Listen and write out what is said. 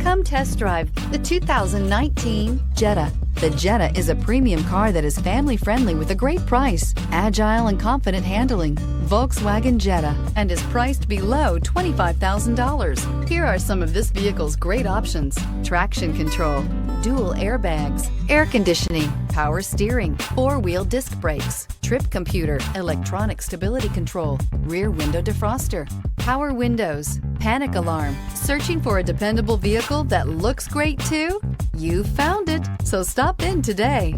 Come test drive the 2019 Jetta. The Jetta is a premium car that is family-friendly with a great price, agile and confident handling. Volkswagen Jetta, and is priced below $25,000. Here are some of this vehicle's great options: traction control, dual airbags, air conditioning, power steering, four-wheel disc brakes, trip computer, electronic stability control, rear window defroster, power windows, panic alarm. Searching for a dependable vehicle that looks great too? You found it, so stop in today.